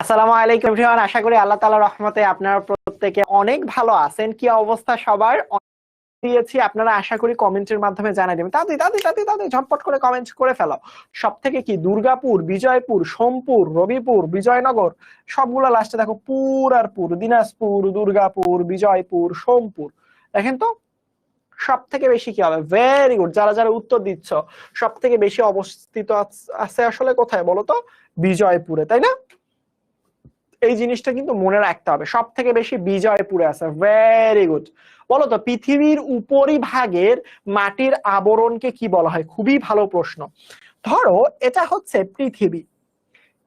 আসসালামু আলাইকুম এভরিওয়ান, আশা করি আল্লাহ তাআলার রহমতে আপনারা প্রত্যেকে অনেক ভালো আছেন। কি অবস্থা সবার? দিয়েছি, আপনারা আশা করি কমেন্টের মাধ্যমে জানাই দেবেন। তাড়াতাড়ি তাড়াতাড়ি তাড়াতাড়ি তাড়াতাড়ি ঝটপট করে কমেন্ট করে ফেলো। সব থেকে কি দুর্গাপুর, বিজয়পুর, সোমপুর, রবিপুর, বিজয়নগর, সবগুলো লাস্টে দেখো পুর আর পুর। দিনাজপুর, দুর্গাপুর, বিজয়পুর, সোমপুর। দেখেন তো সব থেকে বেশি কি হবে? Very good. যারা যারা উত্তর দিচ্ছ, সব থেকে বেশি অবস্থিত আছে আসলে কোথায় বলো তো? বিজয়পুরে, তাই না? এই জিনিসটা কিন্তু মনে রাখতে হবে, সব থেকে বেশি বিজয়পুরে আছে। Very good. বলো তো পৃথিবীর উপরিভাগের মাটির আবরণকে কি বলা হয়? খুবই ভালো প্রশ্ন। ধরো এটা হচ্ছে পৃথিবী,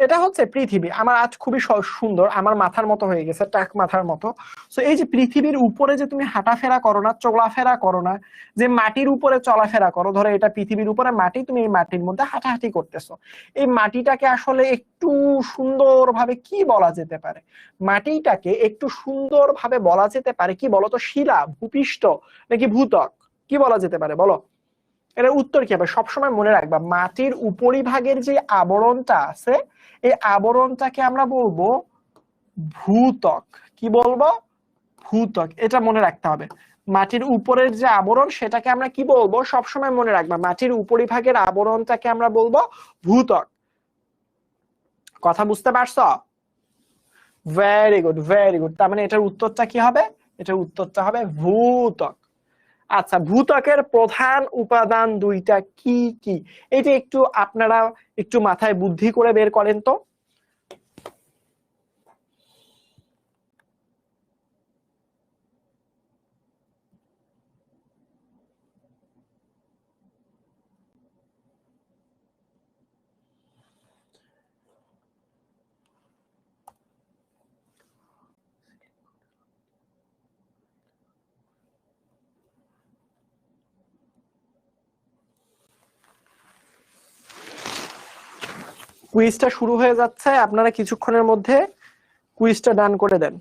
এটা হচ্ছে পৃথিবী। আমার আজ খুবই সুন্দর, আমার মাথার মতো হয়ে গেছে, টাক মাথার মতো। সো এই যে পৃথিবীর উপরে যে তুমি হাঁটাফেরা করো না, চলাফেরা করো না, যে মাটির উপরে চলাফেরা করো, ধরো এটা পৃথিবীর উপরে মাটি, তুমি এই মাটির মধ্যে হাঁটাহাঁটি করতেছো। এই মাটিটাকে আসলে একটু সুন্দরভাবে কি বলা যেতে পারে? মাটিটাকে একটু সুন্দরভাবে বলা যেতে পারে কি বলো তো? শিলা, ভূপৃষ্ঠ, নাকি ভূত্বক? কি বলা যেতে পারে বলো? এর উত্তর কি হবে? সবসময় মনে রাখবা, মাটির উপরিভাগের যে আবরণটা আছে, এই আবরণটাকে আমরা বলবো ভূত্বক। কি বলবো? ভূত্বক। এটা মনে রাখতে হবে। মাটির উপরের যে আবরণ, সেটাকে আমরা কি বলবো? সবসময় মনে রাখবা, মাটির উপরিভাগের আবরণটাকে আমরা বলবো ভূত্বক। কথা বুঝতে পারছো? Very good, very good. তার মানে এটার উত্তরটা কি হবে? এটার উত্তরটা হবে ভূত্বক। আচ্ছা, ভূত্বকের প্রধান উপাদান দুইটা কি কি? এটা একটু আপনারা একটু মাথায় বুদ্ধি করে বের করেন তো। কুইজটা শুরু হয়ে যাচ্ছে, আপনারা কিছুক্ষণের মধ্যে কুইজটা ডান করে দেন।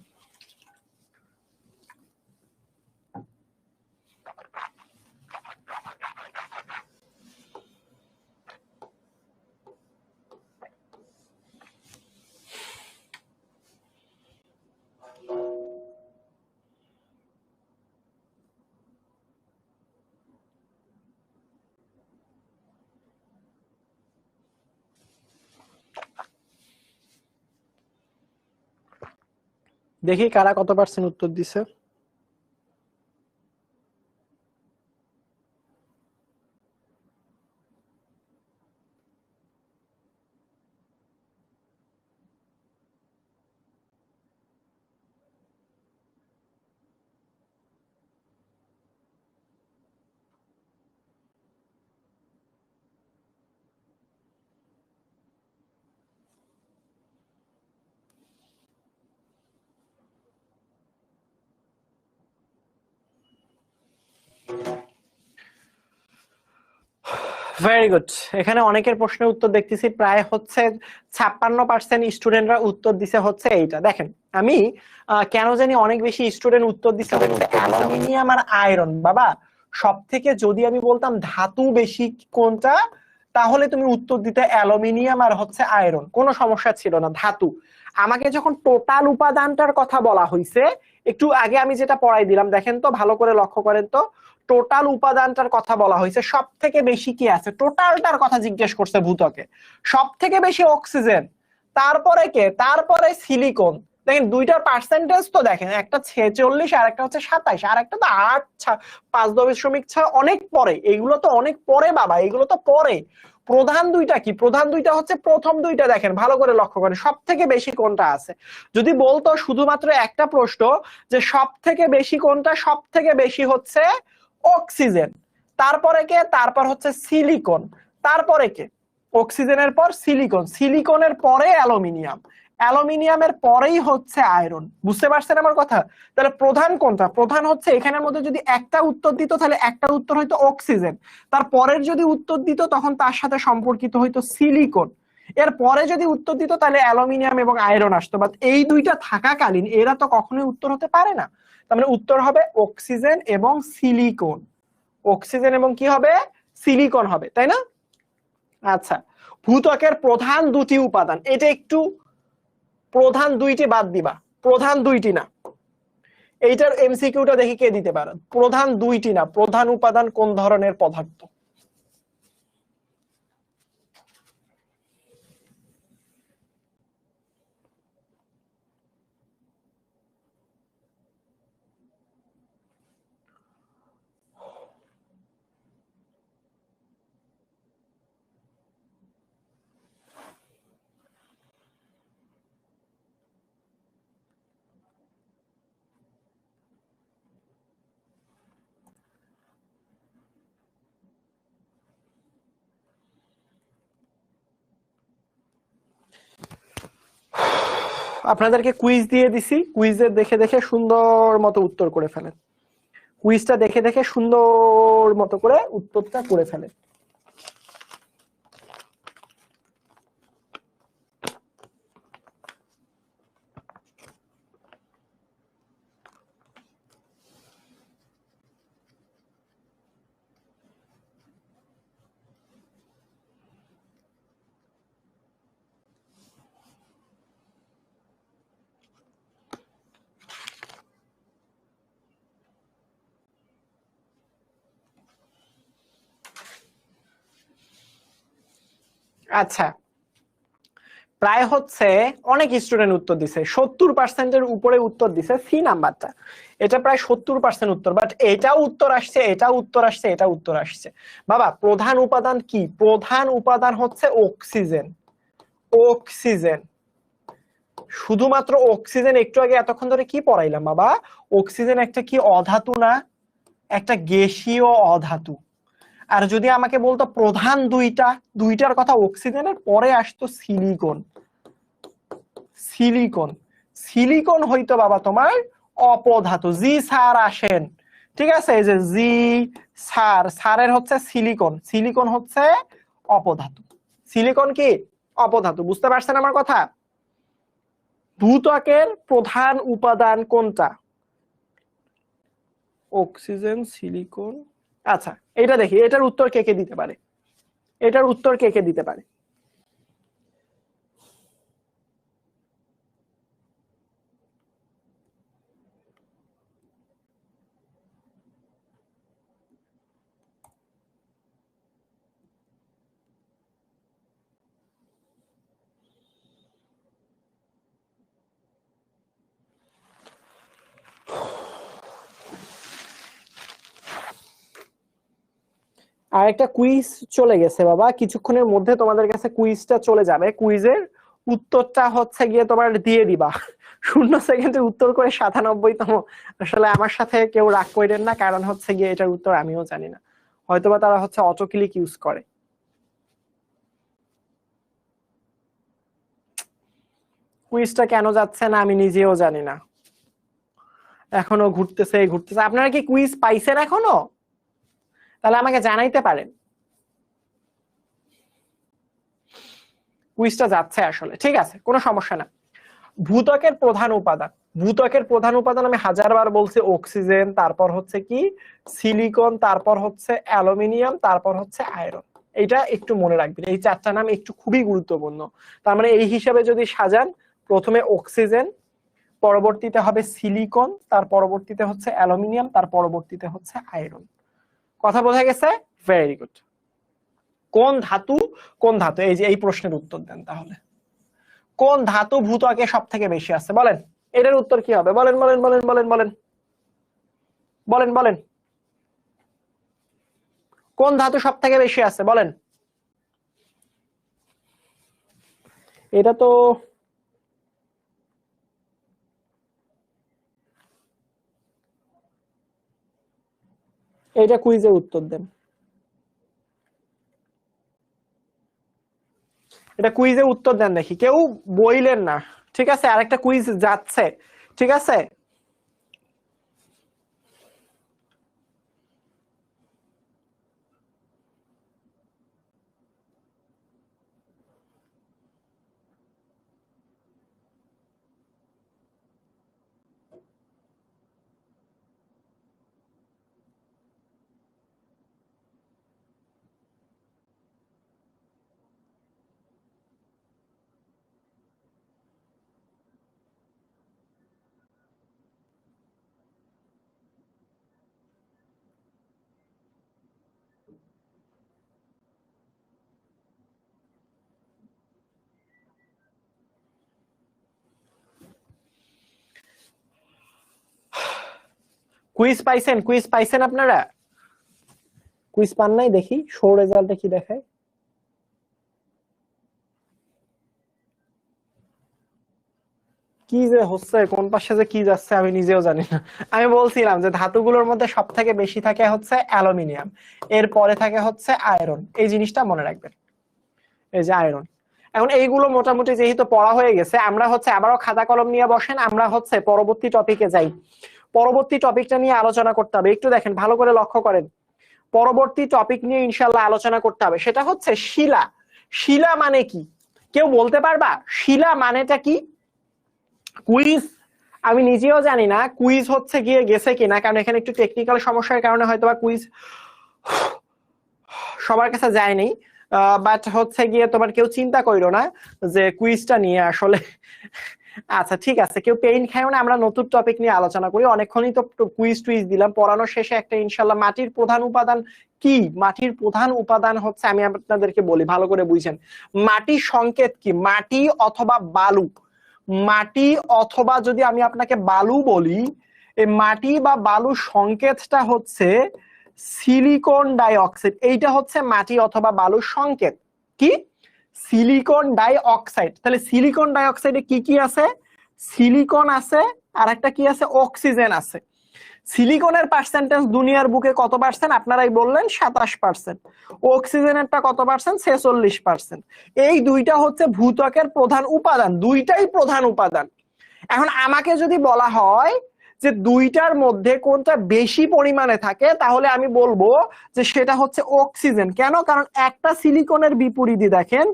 দেখি কারা কত পার্সেন্ট উত্তর দিছে। Very good. এখানে অনেকের প্রশ্নের উত্তর দেখতেছি, প্রায় হচ্ছে 56% স্টুডেন্টরা উত্তর দিছে হচ্ছে এইটা। দেখেন আমি কেন জানি অনেক বেশি স্টুডেন্ট উত্তর দিছে অ্যালুমিনিয়াম আর আয়রন। বাবা, সব থেকে যদি আমি বলতাম ধাতু বেশি কোনটা, তাহলে তুমি উত্তর দিতে অ্যালুমিনিয়াম আর হচ্ছে আয়রন, কোনো সমস্যা ছিল না। ধাতু, আমাকে যখন টোটাল উপাদানটার কথা বলা হয়েছে, একটু আগে আমি যেটা পড়াই দিলাম, দেখেন তো ভালো করে লক্ষ্য করেন তো, টোটাল উপাদানটার কথা বলা হয়েছে। সব থেকে বেশি কি আছে? টোটালটার কথা জিজ্ঞেস করছে ভূত্বকে। সব থেকে বেশি অক্সিজেন, তারপরে কে? তারপরে সিলিকন। দেখেন দুইটার পার্সেন্টেজ তো দেখেন, একটা 46 আর একটা হচ্ছে 27, আর একটা তো 8, 5.6 অনেক পরে। এগুলো তো অনেক পরে বাবা, এগুলো তো পরে। প্রধান দুইটা কি? প্রধান দুইটা হচ্ছে প্রথম দুইটা। দেখেন ভালো করে লক্ষ্য করেন, সব থেকে বেশি কোনটা আছে। যদি বলতো শুধুমাত্র একটা প্রশ্ন যে সব থেকে বেশি কোনটা, সব থেকে বেশি হচ্ছে অক্সিজেন। তারপরে কে? তারপর হচ্ছে সিলিকন। তারপরে কে? অক্সিজেনের পর সিলিকন, সিলিকনের পরে অ্যালুমিনিয়াম, অ্যালুমিনিয়ামের পরেই হচ্ছে আয়রন। বুঝতে পারছেন আমার কথা? তাহলে প্রধান কোনটা? প্রধান হচ্ছে এখানের মধ্যে যদি একটা উত্তর দিত, তাহলে একটা উত্তর হইতো অক্সিজেন। তার পরের যদি উত্তর দিত, তখন তার সাথে সম্পর্কিত হইতো সিলিকন। এর পরে যদি উত্তর দিত, তাহলে অ্যালুমিনিয়াম এবং আয়রন আসতো। বাট এই দুইটা থাকাকালীন এরা তো কখনোই উত্তর হতে পারে না। তার মানে উত্তর হবে অক্সিজেন এবং সিলিকন। অক্সিজেন এবং কি হবে? সিলিকন হবে, তাই না? আচ্ছা, ভূত্বকের প্রধান দুটি উপাদান, এটা একটু প্রধান দুইটি বাদ দিবা, প্রধান দুইটি না। এইটার এমসিকিউটা দেখি কে দিতে পারেন। প্রধান দুইটি না, প্রধান উপাদান কোন ধরনের পদার্থ? আপনাদেরকে কুইজ দিয়ে দিছি, কুইজের দেখে দেখে সুন্দর মতো উত্তর করে ফেলেন। কুইজটা দেখে দেখে সুন্দর মতো করে উত্তরটা করে ফেলেন। আচ্ছা, প্রায় হচ্ছে অনেক স্টুডেন্ট উত্তর দিছে, 70%-এর উপরে উত্তর দিছে সি নাম্বারটা। এটা প্রায় 70% উত্তর, বাট এটাও উত্তর আসছে, এটাও উত্তর আসছে, এটা উত্তর আসছে। বাবা প্রধান উপাদান কি? প্রধান উপাদান হচ্ছে অক্সিজেন। অক্সিজেন, শুধুমাত্র অক্সিজেন। একটু আগে এতক্ষণ ধরে কি পড়াইলাম বাবা? অক্সিজেন একটা কি অধাতু না? একটা গ্যাসীয় অধাতু। আর যদি আমাকে বলতো প্রধান দুইটা, দুইটার কথা, অক্সিজেনের পরে আসতো সিলিকন। সিলিকন, সিলিকন হইতো বাবা তোমার অপধাতু। জি স্যার আসেন, ঠিক আছে? এই যে জি স্যার, স্যারের হচ্ছে সিলিকন, সিলিকন হচ্ছে অপধাতু। সিলিকন কি অপধাতু, বুঝতে পারছেন আমার কথা? ভূত্বকের প্রধান উপাদান কোনটা? Oxygen, silicon. আচ্ছা এটা দেখি, এটার উত্তর কে কে দিতে পারে? এটার উত্তর কে কে দিতে পারে? আর একটা কুইজ চলে গেছে বাবা, কিছুক্ষণের মধ্যে তোমাদের কাছে কুইজটা চলে যাবে। কুইজের উত্তরটা হচ্ছে গিয়ে তোমার দিয়ে দিবা। 0 সেকেন্ডে উত্তর করে 97তম। আসলে আমার সাথে কেউ রাগ করেন না, কারণ হচ্ছে গিয়ে এটার উত্তর আমিও জানি না। হয়তোবা তারা হচ্ছে অটো ক্লিক ইউজ করে। কুইজটা কেন যাচ্ছে না আমি নিজেও জানি না, এখনো ঘুরতেছে ঘুরতেছে। আপনারা কি কুইজ পাইছেন এখনো? তাহলে আমাকে জানাইতে পারেন। কুইজটা যাচ্ছে আসলে, ঠিক আছে, কোনো সমস্যা না। ভূত্বকের প্রধান উপাদান, ভূত্বকের প্রধান উপাদান আমি হাজারবার বলছি, অক্সিজেন, তারপর হচ্ছে কি সিলিকন, তারপর হচ্ছে অ্যালুমিনিয়াম, তারপর হচ্ছে আয়রন। এটা একটু মনে রাখবেন, এই চারটা নাম একটু খুবই গুরুত্বপূর্ণ। তার মানে এই হিসাবে যদি সাজান, প্রথমে অক্সিজেন, পরবর্তীতে হবে সিলিকন, তার পরবর্তীতে হচ্ছে অ্যালুমিনিয়াম, তার পরবর্তীতে হচ্ছে আয়রন। কথা বোঝা গেছে? Very good. কোন ধাতু, কোন ধাতু, এই যে এই প্রশ্নের উত্তর দেন তাহলে। কোন ধাতু ভূত্বকে সব থেকে বেশি আছে বলেন? এটার উত্তর কি হবে? বলেন বলেন বলেন বলেন বলেন বলেন বলেন। কোন ধাতু সব থেকে বেশি আছে বলেন? এটা তো এটা কুইজে উত্তর দেন, এটা কুইজে উত্তর দেন দেখি, কেউ বইলেন না, ঠিক আছে? আরেকটা কুইজ যাচ্ছে, ঠিক আছে? কুইজ পাইছেন আপনারা? কুইজ পান নাই? দেখি শো রেজাল্টে কি দেখায়। কি যে হচ্ছে, কোন পাশে যে কি যাচ্ছে আমি নিজেও জানি না। আমি বলছিলাম যে ধাতুগুলোর মধ্যে সব থেকে বেশি থাকে হচ্ছে অ্যালুমিনিয়াম, এরপরে থাকে হচ্ছে আয়রন। এই জিনিসটা মনে রাখবেন, এই যে আয়রন। এখন এইগুলো মোটামুটি যেহেতু পড়া হয়ে গেছে, আমরা হচ্ছে আবারও খাতা কলম নিয়ে বসেন, আমরা হচ্ছে পরবর্তী টপিকে যাই। পরবর্তী টপিকটা নিয়ে আলোচনা করতে হবে, একটু দেখেন ভালো করে লক্ষ্য করেন। পরবর্তী টপিক নিয়ে ইনশাল্লাহ আলোচনা করতে হবে, সেটা হচ্ছে শিলা। শিলা মানে কি কেউ বলতে পারবা? শিলা মানেটা কি? কুইজ আমি নিজেও জানি না কুইজ হচ্ছে গিয়ে গেছে কিনা, কারণ এখানে একটু টেকনিক্যাল সমস্যার কারণে হয়তোবা কুইজ সবার কাছে যায়নি। বাট হচ্ছে গিয়ে তোমার কেউ চিন্তা করিও না যে কুইজটা নিয়ে আসলে আচ্ছা ঠিক আছে, কেউ পেইন খাইও না, আমরা নতুন টপিক নিয়ে আলোচনা করি। অনেকক্ষণই তো কুইজ টুইজ দিলাম, পড়ানোর শেষে একটা ইনশাল্লাহ মাটির প্রধান উপাদান কি, মাটির প্রধান উপাদান হচ্ছে, আমি আপনাদেরকে বলি ভালো করে বুঝেন। মাটির সংকেত কি? মাটি অথবা বালু। মাটি অথবা যদি আমি আপনাকে বালু বলি, এই মাটি বা বালু সংকেতটা হচ্ছে সিলিকন ডাইঅক্সাইড। এইটা হচ্ছে মাটি অথবা বালুর সংকেত। কি? Silicon dioxide. তাহলে সিলিকন ডাইঅক্সাইডে কি কি আছে? সিলিকন আছে, আর একটা কি আছে? অক্সিজেন আছে। সিলিকনের পার্সেন্টেজ দুনিয়ার বুকে কত পার্সেন্ট? আপনারাই বললেন 27%। অক্সিজেনেরটা কত পার্সেন্ট? 46%। এই দুইটা হচ্ছে ভূত্বকের প্রধান উপাদান, দুইটাই প্রধান উপাদান। এখন আমাকে যদি বলা হয় যে দুইটার মধ্যে কোনটা বেশি পরিমাণে থাকে, তাহলে আমি বলবো যে সেটা হচ্ছে অক্সিজেন। কেন? কারণ একটা সিলিকনের বিপরীতে দেখেন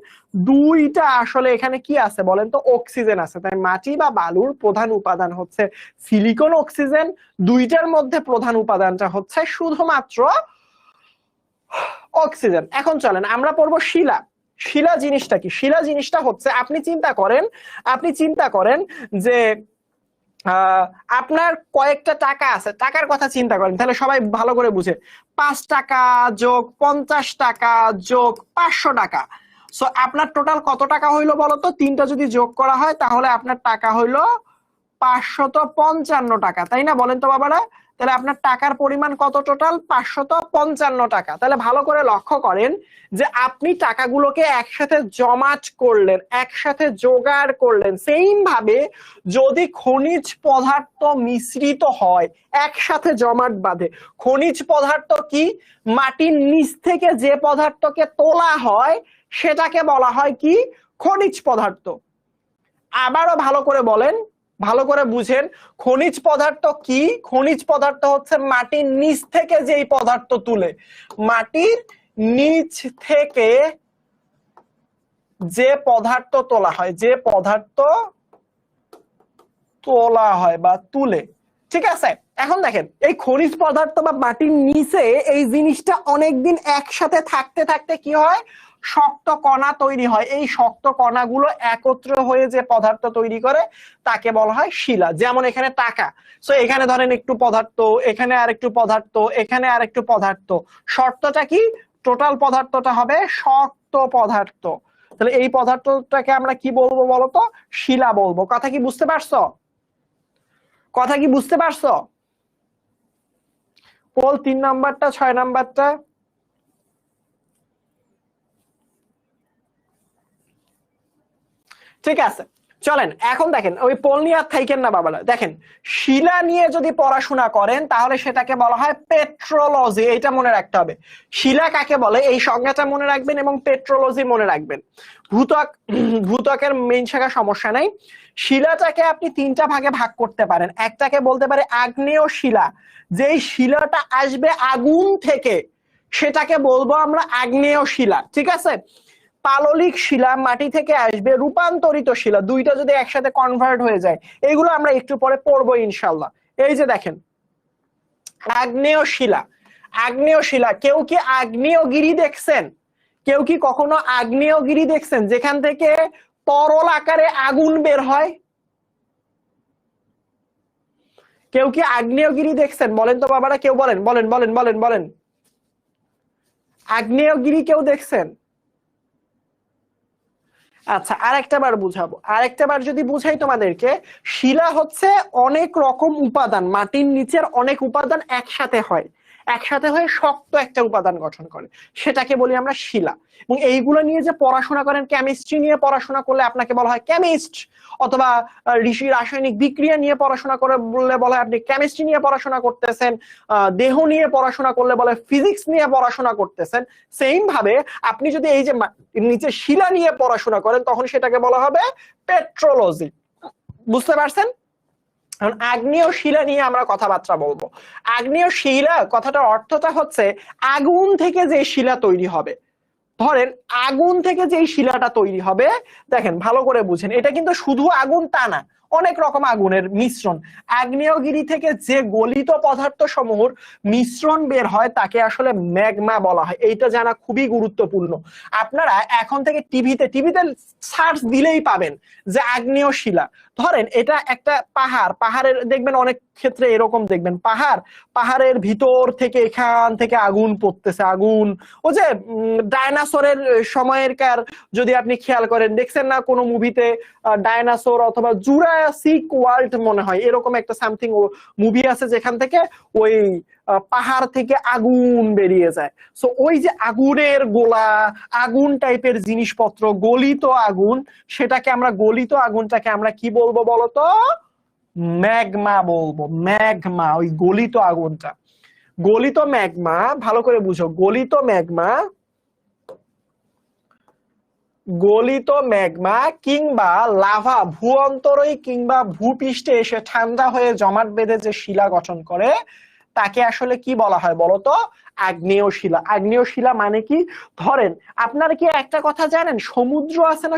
দুইটা আসলে এখানে কি আছে বলেন তো? অক্সিজেন আছে। তাই মাটি বা বালুর প্রধান উপাদান হচ্ছে সিলিকন, অক্সিজেন। দুইটার মধ্যে প্রধান উপাদানটা হচ্ছে শুধুমাত্র অক্সিজেন। এখন চলেন আমরা পড়বো শিলা। শিলা জিনিসটা কি? শিলা জিনিসটা হচ্ছে, আপনি চিন্তা করেন যে আপনার কয়েকটা টাকা আছে, টাকার কথা চিন্তা করেন, তাহলে সবাই ভালো করে বুঝে। 5 টাকা যোগ 50 টাকা যোগ 500 টাকা, সো আপনার টোটাল কত টাকা হইলো বলতো? তিনটা যদি যোগ করা হয় তাহলে আপনার টাকা হইলো 555 টাকা, তাই না? বলেন তো বাবারা। তাহলে আপনার টাকার পরিমাণ কত টোটাল? 555 টাকা। তাহলে ভালো করে লক্ষ্য করেন যে আপনি টাকাগুলোকে একসাথে জমাট করলেন, একসাথে জোগাড় করলেন। সেম ভাবে যদি খনিজ পদার্থ মিশ্রিত হয়, একসাথে জমাট বাঁধে। খনিজ পদার্থ কি? মাটির নিচ থেকে যে পদার্থকে তোলা হয় সেটাকে বলা হয় কি? খনিজ পদার্থ। আবারও ভালো করে বলেন, ভালো করে বুঝেন, খনিজ পদার্থ কি? খনিজ পদার্থ হচ্ছে মাটির নিচ থেকে যেই পদার্থ তুলে, মাটির নিচ থেকে যে পদার্থ তোলা হয়, যে পদার্থ তোলা হয় বা তুলে। ঠিক আছে, এখন দেখেন এই খনিজ পদার্থ বা মাটির নিচে এই জিনিসটা অনেকদিন একসাথে থাকতে থাকতে কি হয়? শক্ত কণা তৈরি হয়। এই শক্ত কণাগুলো একত্র হয়ে যে পদার্থ তৈরি করে তাকে বলা হয় শিলা। যেমন এখানে টাকা, সো এখানে ধরেন একটু পদার্থ, এখানে আর একটু পদার্থ, এখানে আর একটু পদার্থ। শর্তটা কি? টোটাল পদার্থটা হবে শক্ত পদার্থ। তাহলে এই পদার্থটাকে আমরা কি বলবো বলতো? শিলা বলবো। কথা কি বুঝতে পারছো? কথা কি বুঝতে পারছো? পোল 3 নাম্বারটা 6 নাম্বারটা ঠিক আছে। চলেন এখন দেখেন, ওই পোল নিয়ে আর থাইকেন না বাবারা। দেখেন শিলা নিয়ে যদি পড়াশোনা করেন তাহলে সেটাকে বলা হয় পেট্রোলজি। এটা মনে রাখতে হবে, শিলা কাকে বলে এই সংজ্ঞাটা মনে রাখবেন এবং পেট্রোলজি মনে রাখবেন। ভূত্বকের মেইন শাখা সমস্যা নাই। শিলাটাকে আপনি 3টা ভাগে ভাগ করতে পারেন। একটাকে বলতে পারে আগ্নেয় শিলা, যেই শিলাটা আসবে আগুন থেকে সেটাকে বলবো আমরা আগ্নেয় শিলা। ঠিক আছে। পাললিক শিলা মাটি থেকে আসবে, রূপান্তরিত শিলা, দুইটা যদি একসাথে কনভার্ট হয়ে যায়, এগুলো আমরা একটু পরে পড়বো ইনশাল্লাহ। এই যে দেখেন আগ্নেয় শিলা। আগ্নেয় শিলা, কেউ কি আগ্নেয়গিরি দেখছেন? কেউ কি কখনো আগ্নেয়গিরি দেখছেন যেখান থেকে তরল আকারে আগুন বের হয়? কেউ কি আগ্নেয়গিরি দেখছেন? বলেন তো বাবারা, কেউ বলেন, বলেন বলেন বলেন বলেন। আগ্নেয়গিরি কেউ দেখছেন? আচ্ছা, আরেকটা বার বুঝাবো, আরেকটা বার যদি বুঝাই তোমাদেরকে, শিলা হচ্ছে অনেক রকম উপাদান, মাটির নিচের অনেক উপাদান একসাথে হয়, একসাথে হয়ে শক্ত একটা উপাদান গঠন করে, সেটাকে বলি আমরা শিলা। এবং এইগুলো নিয়ে যে পড়াশোনা করেন, কেমিস্ট্রি নিয়ে পড়াশোনা করলে আপনাকে বলা হয় কেমিস্ট, অথবা ঋষি রাসায়নিক বিক্রিয়া নিয়ে পড়াশোনা করে বললে বলা হয় আপনি কেমিস্ট্রি নিয়ে পড়াশোনা করতেছেন, দেহ নিয়ে পড়াশোনা করলে বলে ফিজিক্স নিয়ে পড়াশোনা করতেছেন। সেম ভাবে আপনি যদি এই যে নিচে শিলা নিয়ে পড়াশোনা করেন তখন সেটাকে বলা হবে পেট্রোলজি। বুঝতে পারছেন? এখন আগ্নেয় শিলা নিয়ে আমরা কথাবার্তা বলবো। আগ্নেয় শিলা কথাটার অর্থটা হচ্ছে আগুন থেকে যে শিলা তৈরি হবে। ধরেন আগুন থেকে যে শিলাটা তৈরি হবে, দেখেন ভালো করে বুঝেন, এটা কিন্তু শুধু আগুন তা না, অনেক রকম আগুনের মিশ্রণ। আগ্নেয়গিরি থেকে যে গলিত পদার্থ সমূহের মিশ্রণ বের হয় তাকে আসলে ম্যাগমা বলা হয়। এইটা জানা খুবই গুরুত্বপূর্ণ। আপনারা এখন থেকে টিভিতে সার্চ দিলেই পাবেন যে আগ্নেয় শিলা। ধরেন এটা একটা পাহাড়, পাহাড়ের দেখবেন অনেক ক্ষেত্রে এরকম দেখবেন পাহাড়ের ভিতর থেকে এখান থেকে আগুন পড়তেছে, আগুন। ও যে ডায়নাসরের সময়কার যদি আপনি খেয়াল করেন, দেখছেন না কোনো মুভিতে ডায়নাসোর অথবা জুরাসিক ওয়ার্ল্ড মনে হয় এরকম একটা সামথিং মুভি আছে যেখান থেকে ওই পাহাড় থেকে আগুন বেরিয়ে যায়। সো ওই যে আগুনের গোলা, আগুন টাইপের জিনিসপত্র, গলিত আগুন, সেটাকে আমরা গলিত আগুনটাকে আমরা কি বলবো বলতো? ম্যাগমা বলবো। ম্যাগমা, ওই গলিত আগুনটা গলিত ম্যাগমা। ভালো করে বুঝো, গলিত ম্যাগমা, গলিত ম্যাগমা কিংবা লাভা ভূঅন্তরই কিংবা ভূপৃষ্ঠে এসে ঠান্ডা হয়ে জমাট বেঁধে যে শিলা গঠন করে তাকে আসলে কি বলা হয় বলতো? আগ্নেয় শিলা। আগ্নেয় শিলা মানে কি? ধরেন আপনারা কি একটা কথা জানেন, সমুদ্র আছে না,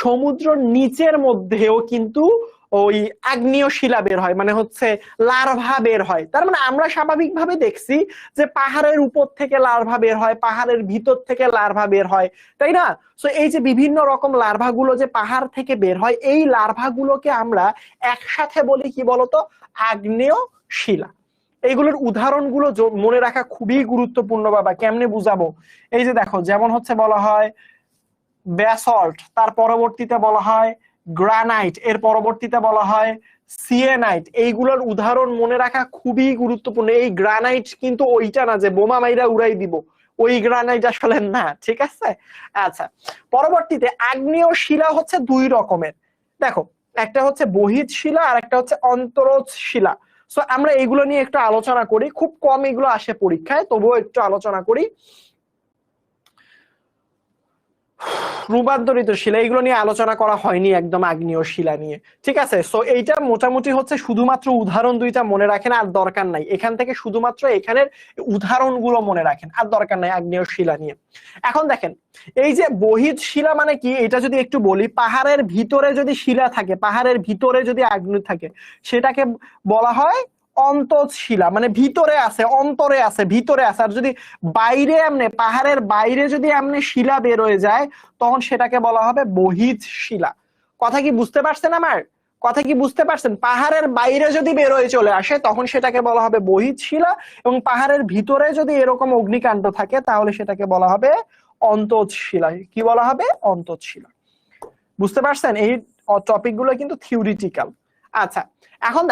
সমুদ্র নিচের মধ্যেও কিন্তু ওই আগ্নেয় শিলা বের হয়, মানে হচ্ছে লার্ভা বের হয়। তার মানে আমরা স্বাভাবিকভাবে দেখছি যে পাহাড়ের উপর থেকে লার্ভা বের হয়, পাহাড়ের ভিতর থেকে লার্ভা বের হয়, তাই না? সো এই যে বিভিন্ন রকম লার্ভা গুলো যে পাহাড় থেকে বের হয়, এই লার্ভা গুলোকে আমরা একসাথে বলি কি বলতো? আগ্নেয় শিলা। এইগুলোর উদাহরণগুলো মনে রাখা খুবই গুরুত্বপূর্ণ বাবা। কেমনে বুঝাবো? এই যে দেখো, যেমন হচ্ছে বলা হয় ব্যাসল্ট, তার পরবর্তীতে বলা হয় গ্রানাইট, এর পরবর্তীতে বলা হয় সিয়েনাইট। এইগুলোর উদাহরণ মনে রাখা খুবই গুরুত্বপূর্ণ। এই গ্রানাইট কিন্তু ওইটা না যে বোমা মাইরা উড়াই দিব, ওই গ্রানাইট আসলে না, ঠিক আছে? আচ্ছা, পরবর্তীতে আগ্নেয় শিলা হচ্ছে দুই রকমের। দেখো, একটা হচ্ছে বহিঃ শিলা আর একটা হচ্ছে অন্তরজ শিলা। সো আমরা এইগুলো নিয়ে একটু আলোচনা করি, খুব কম এগুলো আসে পরীক্ষায়, তবুও একটু আলোচনা করি। রূপান্তরিত শিলা, এগুলো নিয়ে আলোচনা করা হয়নি একদম আগ্নেয় শিলা নিয়ে, ঠিক আছে? সো এইটা মোটামুটি হচ্ছে শুধুমাত্র উদাহরণ দুইটা মনে রাখেন, আর দরকার নাই এখান থেকে, শুধুমাত্র এখানের উদাহরণগুলো মনে রাখেন, আর দরকার নাই আগ্নেয় শিলা নিয়ে। এখন দেখেন, এই যে বহিঃ শিলা মানে কি, এটা যদি একটু বলি, পাহাড়ের ভিতরে যদি শিলা থাকে, পাহাড়ের ভিতরে যদি আগ্নেয় থাকে, সেটাকে বলা হয় অন্তজ শিলা, মানে ভিতরে আছে, অন্তরে আছে, ভিতরে আছে। আর যদি বাইরে এমনি পাহাড়ের বাইরে যদি এমনি শিলা বের হয়ে যায় তখন সেটাকে বলা হবে বহিঃ শিলা। কথা কি বুঝতে পারছেন আমার? কথা কি বুঝতে পারছেন? পাহাড়ের বাইরে যদি বের হয়ে চলে আসে তখন সেটাকে বলা হবে বহিঃ শিলা, এবং পাহাড়ের ভিতরে যদি এরকম অগ্নিকাণ্ড থাকে তাহলে সেটাকে বলা হবে অন্তজ শিলা। কি বলা হবে? অন্তজ শিলা। বুঝতে পারছেন? এই টপিক গুলো কিন্তু থিওরিটিক্যাল। আচ্ছা, এখন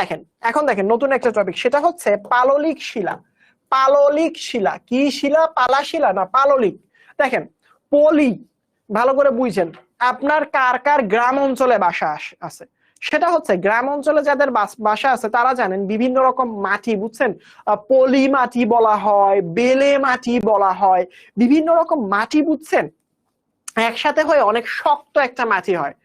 দেখেন নতুন একটা টপিক, সেটা হচ্ছে পাললিক শিলা। পাললিক শিলা কি শিলা? পালা শিলা না, পাললিক। দেখেন, পলি, ভালো করে বুঝছেন, আপনার কার কার গ্রাম অঞ্চলে বাসা আছে, সেটা হচ্ছে গ্রাম অঞ্চলে যাদের বাসা আছে তারা জানেন বিভিন্ন রকম মাটি, বুঝছেন, পলি মাটি বলা হয়, বেলে মাটি বলা হয়, বিভিন্ন রকম মাটি, বুঝছেন, একসাথে হয়ে অনেক শক্ত একটা মাটি হয়।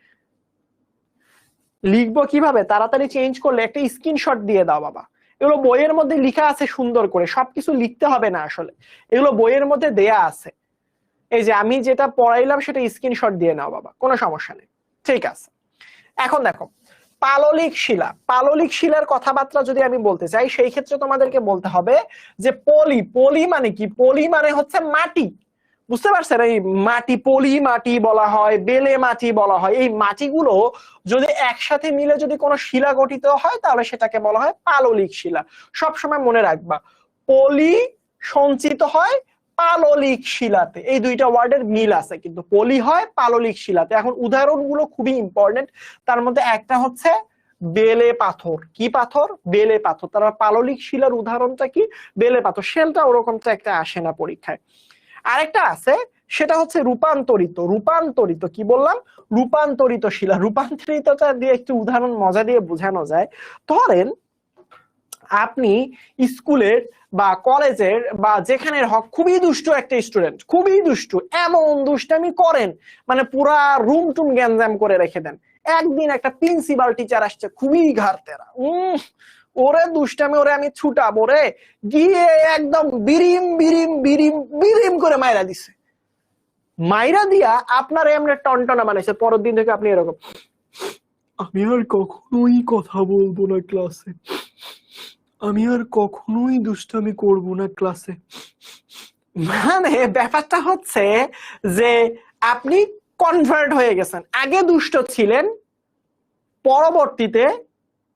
লিখবো কিভাবে? তাড়াতাড়ি চেঞ্জ করলে একটা স্ক্রিনশট দিয়ে দাও বাবা। এগুলো বইয়ের মধ্যে লেখা আছে সুন্দর করে, সবকিছু লিখতে হবে না আসলে, এগুলো বইয়ের মধ্যে দেয়া আছে। এই যে আমি যেটা পড়াইলাম সেটা স্ক্রিনশট দিয়ে নাও বাবা, কোনো সমস্যা নেই, ঠিক আছে? এখন দেখো, পাললিক শিলা, পাললিক শিলার কথাবার্তা যদি আমি বলতে চাই সেই ক্ষেত্রে তোমাদেরকে বলতে হবে যে পলি মানে কি? পলি মানে হচ্ছে মাটি, বুঝতে পারছেন? এই মাটি, পলি মাটি বলা হয়, বেলে মাটি বলা হয়। এই মাটিগুলো যদি একসাথে মিলে যদি কোনো শিলা গঠিত হয় তাহলে সেটাকে বলা হয় পাললিক শিলা। সবসময় মনে রাখবা, পলি সঞ্চিত হয়, পাললিক শিলাতে। এই দুইটা ওয়ার্ডের মিল আছে, কিন্তু পলি হয় পাললিক শিলাতে। এখন উদাহরণগুলো খুবই ইম্পর্টেন্ট, তার মধ্যে একটা হচ্ছে বেলে পাথর। কি পাথর? বেলে পাথর। তার পাললিক শিলার উদাহরণটা কি? বেলে পাথর। শেলটা ওরকমটা একটা আসে না পরীক্ষায়। আরেকটা আছে, সেটা হচ্ছে রূপান্তরিত। রূপান্তরিত কি বললাম? রূপান্তরিত শিলা। রূপান্তরিতটা দিয়ে একটু উদাহরণ মজা দিয়ে বোঝানো যায়। ধরেন আপনি স্কুলের বা কলেজের বা যেখানের হক খুবই দুষ্ট একটা স্টুডেন্ট, খুবই দুষ্ট, এমন দুষ্টামি করেন মানে পুরা রুম টুম গ্যাঞ্জাম করে রেখে দেন। একদিন একটা প্রিন্সিপাল টিচার আসছে, খুবই ঘাড়তেরা, ওরে দুষ্টামি, ওরে আমি ছুটাবো রে, গিয়ে একদম বিরিম বিরিম বিরিম বিরিম করে মাইরা দিছে। মাইরা দিয়া আপনার এমনি টনটনা বানাইছে। পরের দিন থেকে আপনি এরকম, আমি আর কখনোই কথা বলবো না ক্লাসে, আমি আর কখনোই দুষ্টামি করব না ক্লাসে। মানে ব্যাপারটা হচ্ছে যে আপনি কনভার্ট হয়ে গেছেন। আগে দুষ্ট ছিলেন, পরবর্তীতে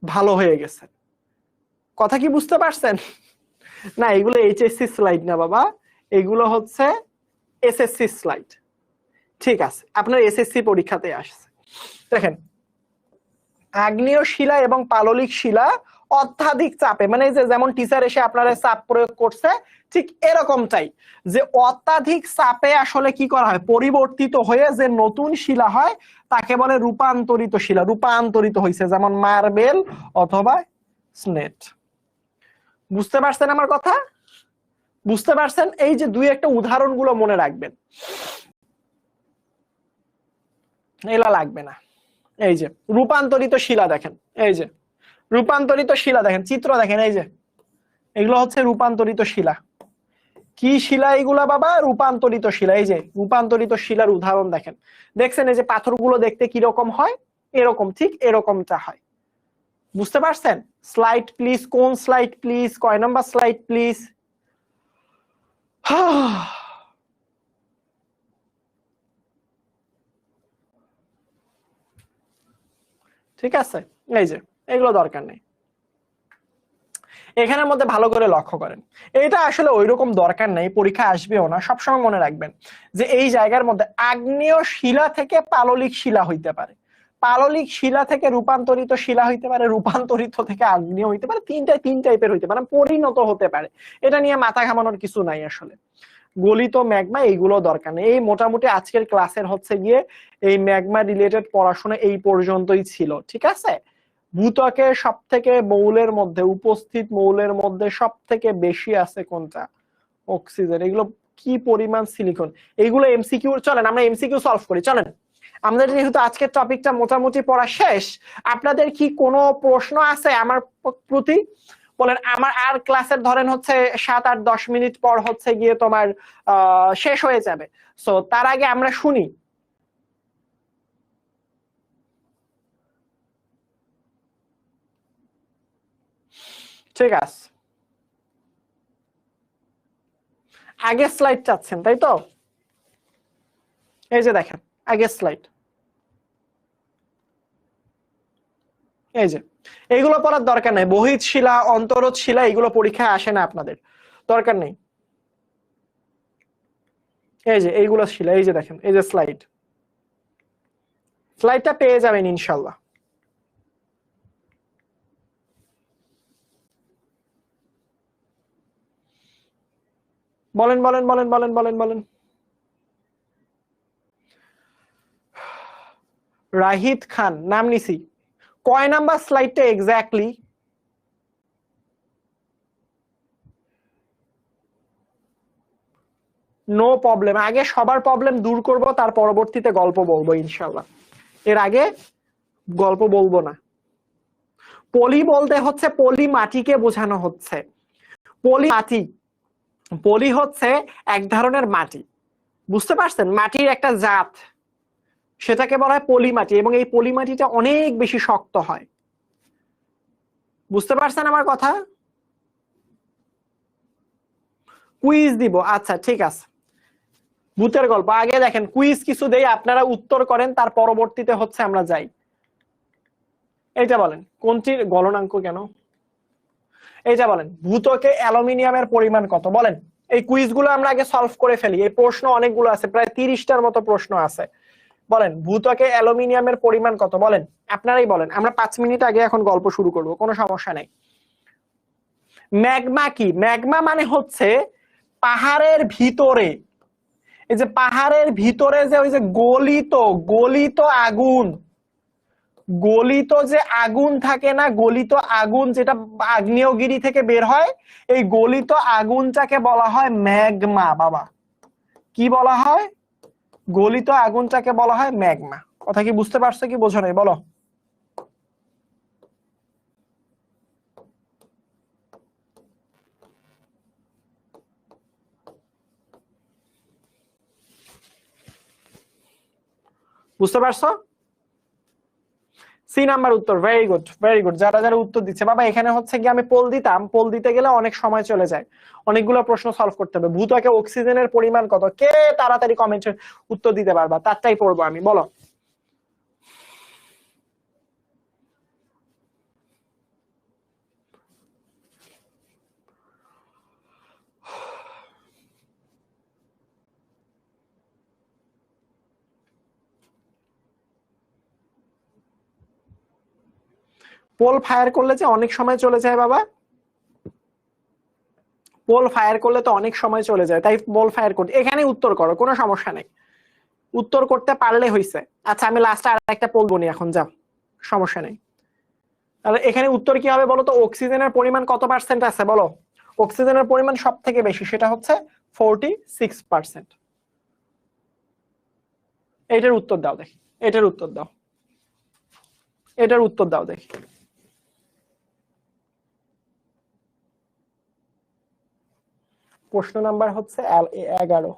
ভালো হয়ে গেছেন। কথা কি বুঝতে পারছেন? না, এগুলো এইচএসসি স্লাইড না বাবা, এগুলো হচ্ছে এসএসসি স্লাইড। ঠিক আছে, আপনার এসএসসি পরীক্ষাতে আসছে। দেখেন, আগ্নেয় শিলা এবং পাললিক শিলা অত্যাধিক চাপে, মানে যে যেমন টিচার এসে আপনারা চাপ প্রয়োগ করছে, ঠিক এরকমটাই, যে অত্যাধিক চাপে আসলে কি করা হয়, পরিবর্তিত হয়ে যে নতুন শিলা হয় তাকে বলে রূপান্তরিত শিলা। রূপান্তরিত হয়েছে, যেমন মার্বেল অথবা স্নেট। বুঝতে পারছেন আমার কথা? বুঝতে পারছেন? এই যে দুই একটা উদাহরণগুলো মনে রাখবেন, এলা লাগবে না। এই যে রূপান্তরিত শিলা দেখেন, এই যে রূপান্তরিত শিলা দেখেন, চিত্র দেখেন, এই যে এগুলো হচ্ছে রূপান্তরিত শিলা। কি শিলা এগুলা বাবা? রূপান্তরিত শিলা। এই যে রূপান্তরিত শিলার উদাহরণ দেখেন, দেখছেন এই যে পাথরগুলো দেখতে কিরকম হয়, এরকম, ঠিক এরকমটা হয়। বুঝতে পারছেন? স্লাইড প্লিজ, কোন স্লাইড প্লিজ, কয় নাম্বার স্লাইড প্লিজ? ঠিক আছে, এই যে এগুলো দরকার নেই। এখানের মধ্যে ভালো করে লক্ষ্য করেন, এটা আসলে ওইরকম দরকার নেই, পরীক্ষা আসবেও না। সবসময় মনে রাখবেন যে এই জায়গার মধ্যে আগ্নেয় শিলা থেকে পাললিক শিলা হইতে পারে, পাললিক শিলা থেকে রূপান্তরিত শিলা হইতে পারে, রূপান্তরিত থেকে আগ্নেয় হইতে পারে, তিন টাইপের হইতে পারে, পরিণত হতে পারে। এটা নিয়ে মাথা ঘামানোর কিছু নাই আসলে। গলিত ম্যাগমা এইগুলো দরকার নেই। এই মোটামুটি আজকের ক্লাসের হচ্ছে গিয়ে এই ম্যাগমা রিলেটেড পড়াশোনা এই পর্যন্তই ছিল। ঠিক আছে, ভূত্বকের সব থেকে মৌলের মধ্যে, উপস্থিত মৌলের মধ্যে সব থেকে বেশি আছে কোনটা? অক্সিজেন। এগুলো কি পরিমাণ সিলিকন, এইগুলো এমসিকিউ। চলেন আমরা এমসিকিউ সলভ করি, চলেন। আমাদের যেহেতু আজকের টপিকটা মোটামুটি পড়া শেষ, আপনাদের কি কোনো প্রশ্ন আছে আমার প্রতি? বলেন। আমার আর ক্লাসের ধরেন হচ্ছে 7-8-10 মিনিট পর হচ্ছে গিয়ে তোমার শেষ হয়ে যাবে, সো তার আগে আমরা শুনি। ঠিক আছে, আগের স্লাইড চাচ্ছেন তাই তো? এই যে দেখেন আগের স্লাইড, এই যে এইগুলো পড়ার দরকার নেই। বহিত শিলা, অন্তরজ শিলা, এগুলো পরীক্ষায় আসে না, আপনাদের দরকার নেই। এই যে এইগুলো শিলা, এই যে দেখেন, এই যে স্লাইড, স্লাইডটা পেয়ে যাবেন ইনশাল্লাহ। বলেন বলেন বলেন বলেন বলেন বলেন। রাহিদ খান নাম নিছি। কয় নাম্বার স্লাইডটা এক্স্যাক্টলি? নো প্রবলেম, আগে সবার প্রবলেম দূর করব, তার পরবর্তীতে গল্প বলবো ইনশাল্লাহ। এর আগে গল্প বলবো না। পলি বলতে হচ্ছে পলি মাটিকে বোঝানো হচ্ছে। পলি মাটি, পলি হচ্ছে এক ধরনের মাটি, বুঝতে পারছেন? মাটির একটা জাত, সেটাকে বলা হয় পলি মাটি, এবং এই পলি মাটিটা অনেক বেশি শক্ত হয়। বুঝতে পারছেন আমার কথা? কুইজ দিব, আচ্ছা ঠিক আছে। ভূতের গল্প আগে দেখেন, কুইজ কিছু দেই, আপনারা উত্তর করেন, তার পরবর্তীতে হচ্ছে আমরা যাই। এইটা বলেন, কোনটির গলনাঙ্ক কেন? এইটা বলেন, ভূত্বকে অ্যালুমিনিয়ামের পরিমাণ কত? বলেন, এই কুইজগুলো আমরা আগে সলভ করে ফেলি। এই প্রশ্ন অনেকগুলো আছে, প্রায় 30টার মতো প্রশ্ন আছে। বলেন ভূত্বকে অ্যালুমিনিয়ামের পরিমাণ কত? বলেন, আপনারাই বলেন। আমরা 5 মিনিট আগে এখন গল্প শুরু করব, কোনো সমস্যা নাই। ম্যাগমা কি? ম্যাগমা মানে হচ্ছে পাহাড়ের ভিতরে, এই যে পাহাড়ের ভিতরে যে ওই যে গলিত গলিত আগুন, গলিত যে আগুন থাকে না, গলিত আগুন যেটা আগ্নেয়গিরি থেকে বের হয়, এই গলিত আগুনটাকে বলা হয় ম্যাগমা। বাবা কি বলা হয়? গলিত আগুনটাকে বলা হয় ম্যাগমা। কথা কি বুঝতে পারছো কি বোঝো নাই বলো? বুঝতে পারছো? সি নাম্বার উত্তর। Very good, very good. যারা যারা উত্তর দিচ্ছে, বাবা এখানে হচ্ছে কি আমি পোল দিতাম, পোল দিতে গেলে অনেক সময় চলে যায়, অনেকগুলো প্রশ্ন সলভ করতে হবে। ভূত্বকে অক্সিজেনের পরিমাণ কত? কে তাড়াতাড়ি কমেন্টের উত্তর দিতে পারবা তারটাই পড়বো আমি, বলো। পোল ফায়ার করলে যে অনেক সময় চলে যায় বাবা, পোল ফায়ার করলে তো অনেক সময় চলে যায়, তাই পোল ফায়ার করতে এখানে উত্তর করো, কোনো সমস্যা নেই, উত্তর করতে পারলে হইছে। আচ্ছা আমি লাস্টে আর একটা পোল বনি এখন, যাও, সমস্যা নেই। তাহলে এখানে উত্তর কি হবে বলো তো? অক্সিজেনের পরিমাণ কত পার্সেন্ট আছে বলো? অক্সিজেনের পরিমাণ সব থেকে বেশি, সেটা হচ্ছে 46%। এটার উত্তর দাও দেখি, এটার উত্তর দাও, এটার উত্তর দাও দেখি। প্রশ্ন নাম্বার হচ্ছে 11।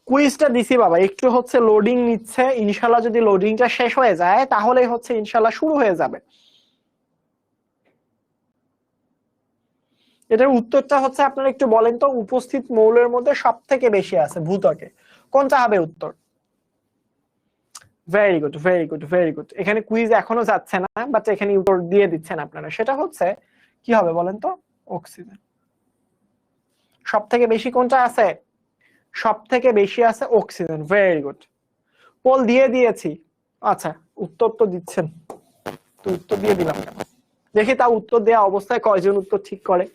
কুইজটা দিছি বাবা, একটু হচ্ছে লোডিং নিচ্ছে, ইনশাল্লাহ যদি লোডিংটা শেষ হয়ে যায় তাহলে হচ্ছে ইনশাল্লাহ শুরু হয়ে যাবে। এটার উত্তরটা হচ্ছে, আপনারা একটু বলেন তো, উপস্থিত মৌলের মধ্যে সব থেকে বেশি আছে ভূত্বকে, কোনটা হবে উত্তর? Very good, very good, very good. এখানে কুইজ এখনো যাচ্ছে না, বাট এখানে উত্তর দিয়ে দিচ্ছেন আপনারা। সেটা হচ্ছে কি হবে বলেন তো? অক্সিজেন। সব থেকে বেশি কোনটা আছে? সব থেকে বেশি আছে অক্সিজেন। Very good. পোল দিয়ে দিয়েছি। আচ্ছা উত্তর তো দিচ্ছেন, তো উত্তর দিয়ে দিলাম কেন দেখি, তা উত্তর দেওয়া অবস্থায় কয়জন উত্তর ঠিক করে।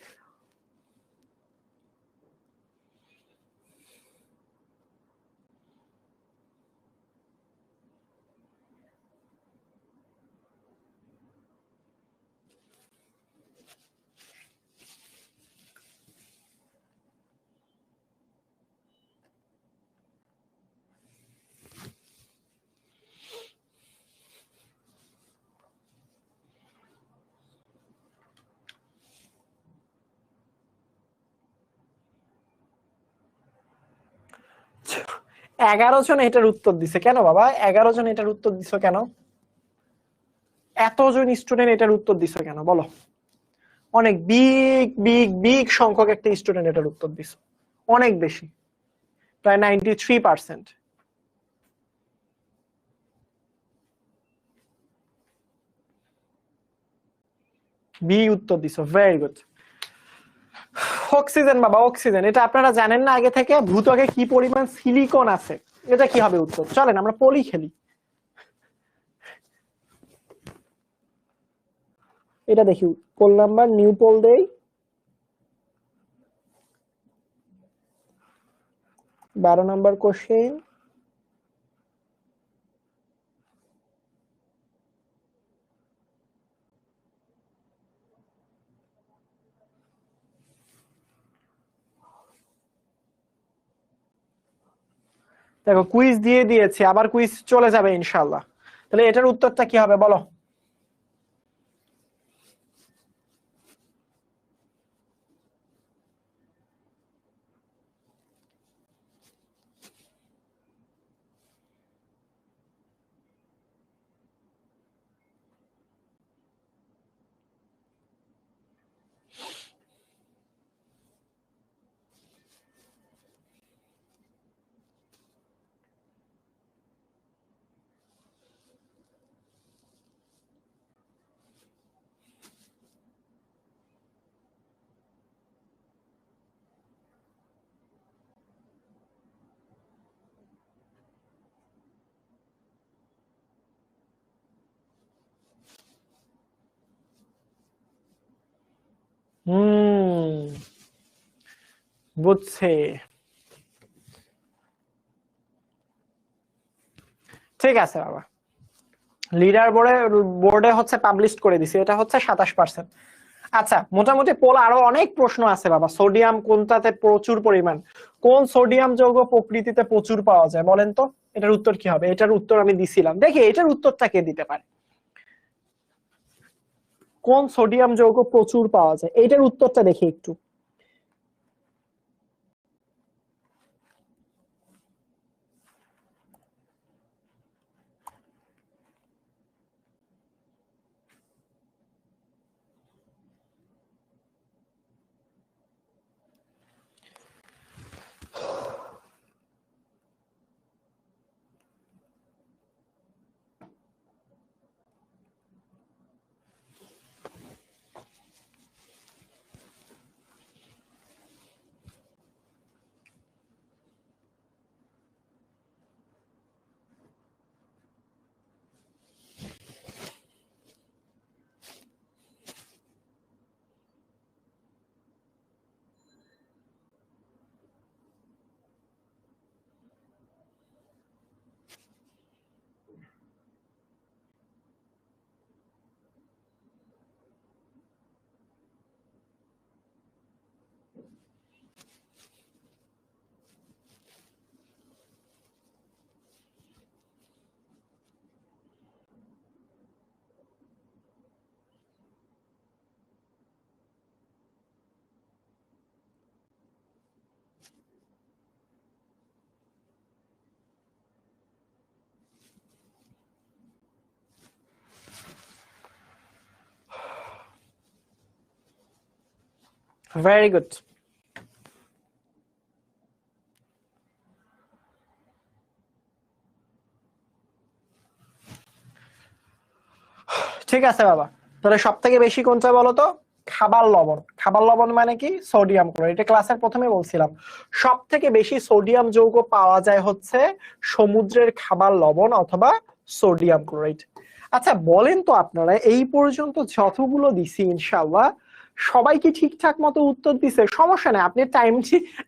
ছ- 11 জন এটার উত্তর দিছে কেন বাবা? 11 জন এটার উত্তর দিছো কেন? এতজন স্টুডেন্ট এটার উত্তর দিছো কেন বলো? অনেক বিগ বিগ বিগ সংখ্যক একটা স্টুডেন্ট এটার উত্তর দিছো, অনেক বেশি, প্রায় 93%। বি উত্তর দিছো, ভেরি গুড। অক্সিজেন বাবা, অক্সিজেন। এটা আপনারা জানেন না আগে থেকে? ভূত্বকে কি পরিমাণ সিলিকন আছে? এটা কি হবে উত্তর? চলেন আমরা পলি খেলি। এটা দেখি, পোল নাম্বার, নিউ পোল দেই। বারো নম্বর কোশ্চেন। দেখো কুইজ দিয়ে দিয়েছি, আবার কুইজ চলে যাবে ইনশাল্লাহ। তাহলে এটার উত্তরটা কি হবে বলো? হুম, বুঝছি। ঠিক আছে বাবা, লিডার বোর্ডে হচ্ছে পাবলিশ করে দিছি, এটা হচ্ছে 27%। আচ্ছা, মোটামুটি পোল আরো অনেক প্রশ্ন আছে বাবা। সোডিয়াম কোনটাতে প্রচুর পরিমাণ, কোন সোডিয়াম যৌগ প্রকৃতিতে প্রচুর পাওয়া যায় বলেন তো? এটার উত্তর কি হবে? এটার উত্তর আমি দিছিলাম, দেখি এটার উত্তরটা কে দিতে পারে। কোন সোডিয়াম যৌগ প্রচুর পাওয়া যায়, এইটার উত্তরটা দেখি একটু। Very good. ঠিক আছে বাবা, তাহলে সব থেকে বেশি কোনটা বলো তো? খাবার লবণ। খাবার লবণ মানে কি? Sodium chloride. এটা ক্লাসের প্রথমে বলছিলাম, সব থেকে বেশি সোডিয়াম যৌগ পাওয়া যায় হচ্ছে সমুদ্রের খাবার লবণ অথবা সোডিয়াম ক্লোরাইড। আচ্ছা বলেন তো, আপনারা এই পর্যন্ত যতগুলো দিছি ইনশাআল্লাহ সবাই কি ঠিকঠাক মতো উত্তর দিছে? সমস্যা নেই, আপনি টাইম,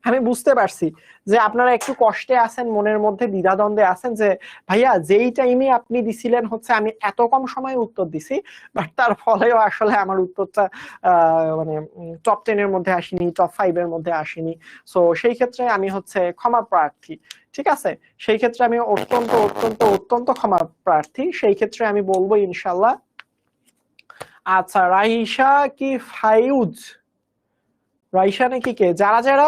আমি বুঝতে পারছি যে আপনারা একটু কষ্টে আছেন, মনের মধ্যে দ্বিধাদ্বন্দ্বে আছেন যে ভাইয়া যেই টাইমে আপনি দিছিলেন হচ্ছে আমি এত কম সময়ে উত্তর দিছি, বাট তার ফলেও আসলে আমার উত্তরটা মানে টপ 10 এর মধ্যে আসেনি, টপ 5 এর মধ্যে আসেনি। সো সেই ক্ষেত্রে আমি হচ্ছে ক্ষমা প্রার্থী। ঠিক আছে, সেই ক্ষেত্রে আমি অত্যন্ত অত্যন্ত অত্যন্ত ক্ষমা প্রার্থী। সেই ক্ষেত্রে আমি বলবো ইনশাল্লাহ। আচ্ছা, রাইসা কি ফাইউজ, রাইসা নাকি কে, যারা যারা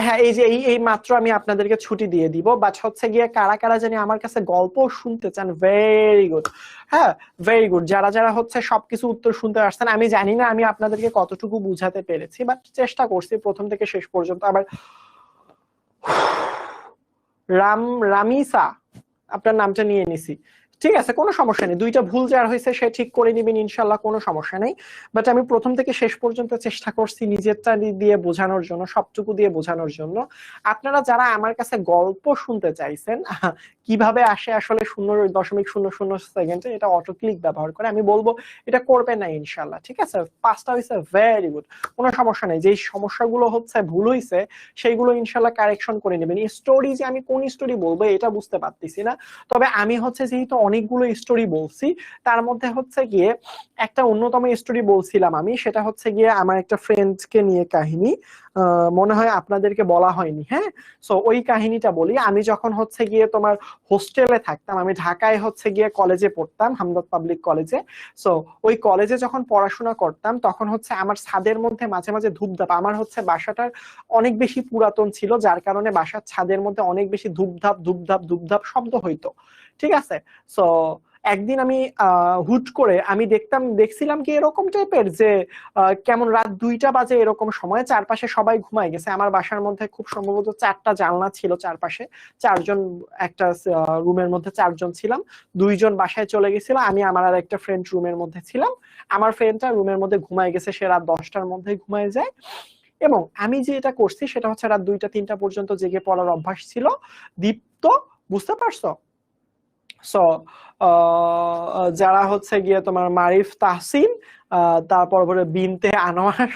হ্যাঁ, এই যে এই মাত্র আমি আপনাদেরকে ছুটি দিয়ে দিব, বাট হচ্ছে গিয়ে কারা কারা জানি আমার কাছে গল্প শুনতে চান, ভেরি গুড। হ্যাঁ, ভেরি গুড। যারা যারা হচ্ছে সবকিছু উত্তর শুনতে আসছেন, আমি জানি না আমি আপনাদেরকে কতটুকু বুঝাতে পেরেছি, বাট চেষ্টা করছি প্রথম থেকে শেষ পর্যন্ত। আবার রামিসা, আপনার নামটা নিয়ে নিছি, ঠিক আছে, কোনো সমস্যা নেই। দুইটা ভুল যার হয়েছে সে ঠিক করে নিবেন ইনশাল্লাহ, কোনো সমস্যা নেই। বাট আমি প্রথম থেকে শেষ পর্যন্ত চেষ্টা করছি নিজেরটা দিয়ে বোঝানোর জন্য, সবটুকু দিয়ে বোঝানোর জন্য। আপনারা যারা আমার কাছে গল্প শুনতে চাইছেন কিভাবে আসে আসলে 0.00 সেকেন্ডে, এটা অটো ক্লিক ব্যবহার করে, আমি বলবো এটা করবেন না ইনশাল্লাহ। ঠিক আছে, 5টা হয়েছে, ভেরি গুড, কোনো সমস্যা নেই। যেই সমস্যাগুলো হচ্ছে ভুল হয়েছে সেইগুলো ইনশাল্লাহ কারেকশন করে নেবেন। স্টোরি যে আমি কোন স্টোরি বলবো এটা বুঝতে পারতেছি না, তবে আমি হচ্ছে যেহেতু অনেকগুলো স্টোরি বলছি, তার মধ্যে হচ্ছে গিয়ে একটা অন্যতম স্টোরি বলছিলাম আমি, সেটা হচ্ছে গিয়ে আমার একটা ফ্রেন্ডকে নিয়ে কাহিনী, মনে হয় আপনাদেরকে বলা হয়নি। হ্যাঁ, সো ওই কাহিনীটা বলি। আমি যখন হচ্ছে গিয়ে তোমার হোস্টেলে থাকতাম, আমি ঢাকায় হচ্ছে গিয়ে কলেজে পড়তাম, হামদর্দ পাবলিক কলেজে। সো ওই কলেজে যখন পড়াশোনা করতাম তখন হচ্ছে আমার ছাদের মধ্যে মাঝে মাঝে ধূপধাপ, আমার হচ্ছে বাসাটার অনেক বেশি পুরাতন ছিল, যার কারণে বাসার ছাদের মধ্যে অনেক বেশি ধূপধাপ ধূপধাপ ধূপধাপ শব্দ হইতো। ঠিক আছে, সো একদিন আমি হুট করে আমি দেখছিলাম কি এরকম টাইপের যে কেমন রাত 2টা বাজে এরকম সময়, চারপাশে সবাই ঘুমায় গেছে। আমার বাসার মধ্যে খুব সম্ভবত 4টা জানলা ছিল চারপাশে, চারজন, একটা রুমের মধ্যে 4জন ছিলাম, 2জন বাসায় চলে গেছিল, আমি আমার আর একটা ফ্রেন্ড রুমের মধ্যে ছিলাম। আমার ফ্রেন্ডটা রুমের মধ্যে ঘুমায় গেছে, সে রাত 10টার মধ্যে ঘুমায় যায়। এবং আমি যে এটা করছি সেটা হচ্ছে রাত 2টা 3টা পর্যন্ত জেগে পড়ার অভ্যাস ছিল। দীপ্ত, বুঝতে পারছো? সো যারা হচ্ছে গিয়ে তোমার মারিফ তাহসিন, তারপর বলে বিনতে আনোয়ার,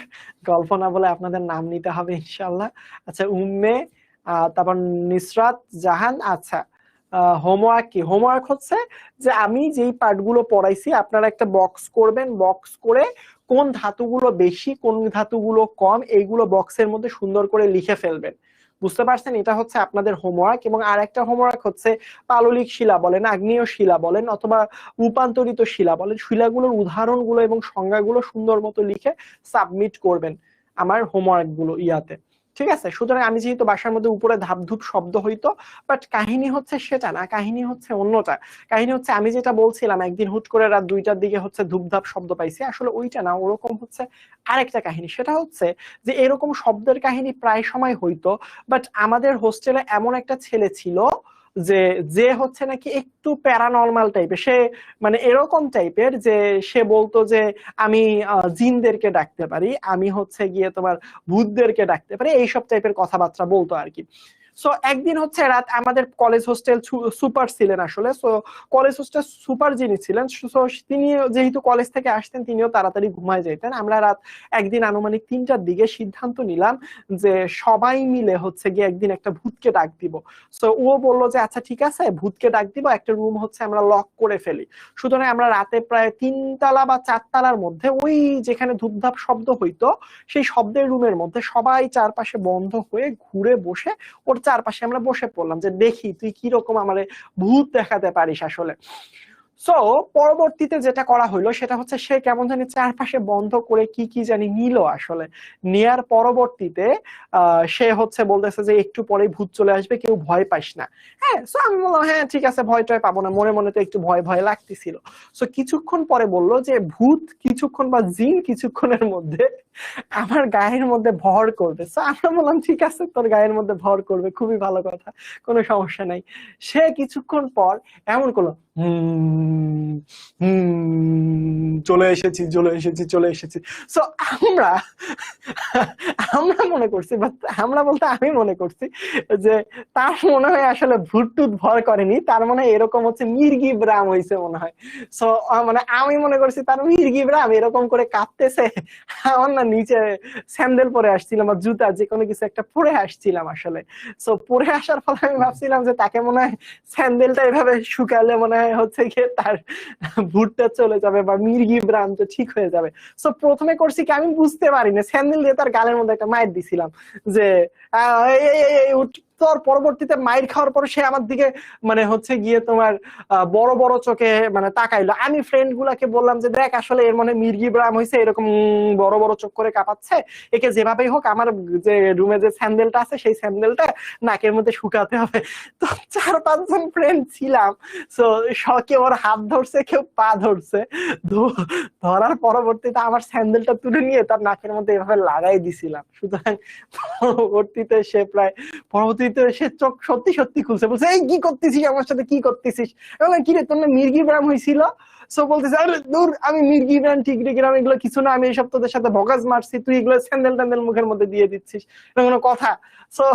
গল্প না বলে আপনাদের নাম নিতে হবে ইনশাল্লাহ। আচ্ছা উম্মে, তারপর নিসরাত জাহান। আচ্ছা হোমওয়ার্ক কি? হোমওয়ার্ক হচ্ছে যে আমি যেই পার্টগুলো পড়াইছি আপনারা একটা বক্স করবেন, বক্স করে কোন ধাতুগুলো বেশি কোন ধাতুগুলো কম এইগুলো বক্সের মধ্যে সুন্দর করে লিখে ফেলবেন। বুঝতে পারছেন? এটা হচ্ছে আপনাদের হোমওয়ার্ক। এবং আর একটা হোমওয়ার্ক হচ্ছে পাললিক শিলা বলেন, আগ্নেয় শিলা বলেন, অথবা রূপান্তরিত শিলা বলেন, শিলাগুলোর উদাহরণগুলো এবং সংজ্ঞাগুলো সুন্দর মতো লিখে সাবমিট করবেন আমার হোমওয়ার্ক গুলো ইয়াতে। ঠিক আছে? সুতরাং আমি যেহেতু বাসার মধ্যে উপরে ধাপধুপ শব্দ হইতো, বাট কাহিনী হচ্ছে সেটা না, কাহিনী হচ্ছে অন্যটা। কাহিনী হচ্ছে আমি যেটা বলছিলাম একদিন হুট করে রাত 2টার দিকে হচ্ছে ধূপধাপ শব্দ পাইছি, আসলে ওইটা না, ওরকম হচ্ছে আরেকটা কাহিনী। সেটা হচ্ছে যে এরকম শব্দের কাহিনী প্রায় সময় হইতো, বাট আমাদের হোস্টেলে এমন একটা ছেলে ছিল যে যে হচ্ছে নাকি একটু প্যারানর্মাল টাইপের, সে মানে এরকম টাইপের যে সে বলতো যে আমি জিনদেরকে ডাকতে পারি, আমি হচ্ছে গিয়ে তোমার ভূতদেরকে ডাকতে পারি, এইসব টাইপের কথাবার্তা বলতো আর কি। সো একদিন হচ্ছে রাত, আমাদের কলেজ হোস্টেল সুপার ছিলেন আসলে, সো কলেজ হোস্টেল সুপার যিনি ছিলেন, সো তিনি যেহেতু কলেজ থেকে আসতেন তিনিও তাড়াতাড়ি ঘুমায় যেতেন। আমরা রাত একদিন আনুমানিক 3টার দিকে সিদ্ধান্ত নিলাম যে সবাই মিলে হচ্ছে গিয়ে একদিন একটা ভূতকে ডাক দিব। সো ও বললো যে আচ্ছা ঠিক আছে ভূতকে ডাক দিব, একটা রুম হচ্ছে আমরা লক করে ফেলি। সুতরাং আমরা রাতে প্রায় 3তলা বা 4তলার মধ্যে ওই যেখানে ধূপধাপ শব্দ হইতো সেই শব্দের রুমের মধ্যে সবাই চারপাশে বন্ধ হয়ে ঘুরে বসে ওর চারপাশে আমরা বসে পড়লাম যে দেখি তুই কিরকম আমারে ভূত দেখাতে পারিস আসলে। সো পরবর্তীতে যেটা করা হলো সেটা হচ্ছে সে কেমন জানি চারপাশে বন্ধ করে কি কি জানি নিল আসলে। নেয়ার পরবর্তীতে সে হচ্ছে বলতেছে যে একটু পরে ভূত চলে আসবে, কেউ ভয় পাইস না। হ্যাঁ, সো আমি বললাম হ্যাঁ ঠিক আছে, ভয় টয় পাবো না, মনে মনে তো একটু ভয় ভয় লাগতেছিল। সো কিছুক্ষণ পরে বললো যে ভূত কিছুক্ষণ বা জিন কিছুক্ষণের মধ্যে আমার গায়ের মধ্যে ভর করবে। সো আমরা বললাম ঠিক আছে তোর গায়ের মধ্যে ভর করবে, খুবই ভালো কথা, কোনো সমস্যা নাই। সে কিছুক্ষণ পর এমন করলো হুম হুম, চলে এসেছি চলে এসেছি চলে এসেছি। সো আমরা আমরা মনে করছি, আমরা বলতে আমি মনে করছি যে তার মনে হয় আসলে ভূত টুত ভর করেনি, তার মনে হয় এরকম হচ্ছে মির্গি ব্রাম হয়েছে মনে হয়। সো মানে আমি মনে করছি তার মির্গি ব্রাম এরকম করে কাঁপতেছে, আমার না নিচে স্যান্ডেল পরে আসছিলাম আর জুতা যে কোনো কিছু একটা পরে আসছিলাম আসলে। সো পরে আসার ফলে আমি ভাবছিলাম যে তাকে মনে হয় স্যান্ডেলটা এভাবে শুকালে মনে হয় হচ্ছে গিয়ে তার ভুটটা চলে যাবে বা মির্গি ভ্রান্ত ঠিক হয়ে যাবে। সো প্রথমে করছি কি আমি বুঝতে পারিনি, স্যান্ডেল দিয়ে তার গালের মধ্যে একটা মাইর দিছিলাম যে তোর। পরবর্তীতে মাইর খাওয়ার পর সে আমার দিকে মানে হচ্ছে গিয়ে তোমার বড় বড় চোখে মানে তাকাইলো। আমি ফ্রেন্ড গুলাকে বললাম যে দেখ আসলে এর মনে মির্গি ব্রাম হয়েছে, এরকম বড় বড় চোখ করে কাঁপাচ্ছে, একে যেভাবেই হোক আমার যে রুমে যে স্যান্ডেলটা আছে সেই স্যান্ডেলটা নাকের মধ্যে শুকাতে হবে। তো 4-5 জন ফ্রেন্ড ছিলাম, তো কেউ ওর হাত ধরছে কেউ পা ধরছে, ধরার পরবর্তীতে আমার স্যান্ডেলটা তুলে নিয়ে তার নাকের মধ্যে এভাবে লাগাই দিছিলাম। সুতরাং পরবর্তীতে সে চোখ সত্যি সত্যি খুলছে, বলছে এই কি করতেছিস আমার সাথে, কি করতেছিস? কি রে তোর না মির্গি ব্রাম হয়েছিল? সো বলতেছে আরে দূর, আমি মির্গি ব্রাম ঠিক রেখে এগুলো কিছু না, আমি এইসব তোদের সাথে ভগাজ মারছি, তুই এগুলো স্যান্ডেল ট্যান্ডেল মুখের মধ্যে দিয়ে দিচ্ছিস, এটা কোনো কথা? সো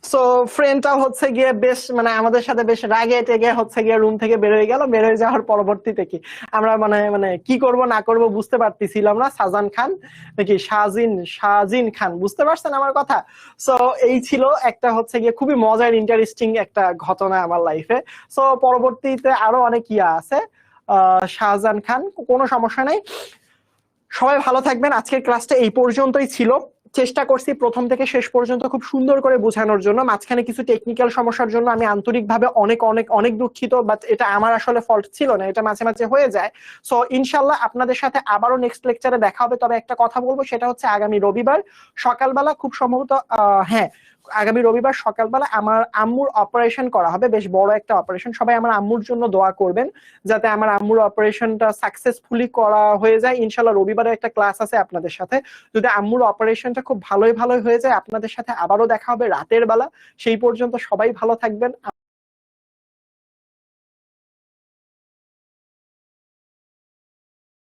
সো ফ্রেন্ডটা হচ্ছে গিয়ে বেশ মানে আমাদের সাথে বেশ রাগে টেগে হচ্ছে গিয়ে রুম থেকে বের হয়ে গেল। বের হয়ে যাওয়ার পরবর্তীতে কি আমরা মানে মানে কি করব না করব বুঝতে পারতেছিলাম না। সাজান খান নাকি শাহজিন খান, বুঝতে পারছেন আমার কথা? সো এই ছিল একটা হচ্ছে গিয়ে খুবই মজার ইন্টারেস্টিং একটা ঘটনা আমার লাইফে। সো পরবর্তীতে আরো অনেক ইয়া আছে, শাহজান খান, কোনো সমস্যা নাই। সবাই ভালো থাকবেন। আজকের ক্লাসটা এই পর্যন্তই ছিল। চেষ্টা করছি প্রথম থেকে শেষ পর্যন্ত খুব সুন্দর করে বোঝানোর জন্য। মাঝখানে কিছু টেকনিক্যাল সমস্যার জন্য আমি আন্তরিকভাবে অনেক অনেক অনেক দুঃখিত, বাট এটা আমার আসলে ফল্ট ছিল না, এটা মাঝে মাঝে হয়ে যায়। সো ইনশাল্লাহ আপনাদের সাথে আবারও নেক্সট লেকচারে দেখা হবে। তবে একটা কথা বলবো, সেটা হচ্ছে আগামী রবিবার সকালবেলা খুব সম্ভবত হ্যাঁ আগামী রবিবার সকালবেলা আমার আম্মুর অপারেশন করা হবে, বেশ বড় একটা অপারেশন। সবাই আমার আম্মুর জন্য দোয়া করবেন যাতে আমার আম্মুর অপারেশনটা সাকসেসফুলি করা হয়ে যায়। ইনশাল্লাহ রবিবারে একটা ক্লাস আছে আপনাদের সাথে। যদি আম্মুর অপারেশনটা খুব ভালোই হয়ে যায় আপনাদের সাথে আবারও দেখা হবে রাতের বেলা। সেই পর্যন্ত সবাই ভালো থাকবেন।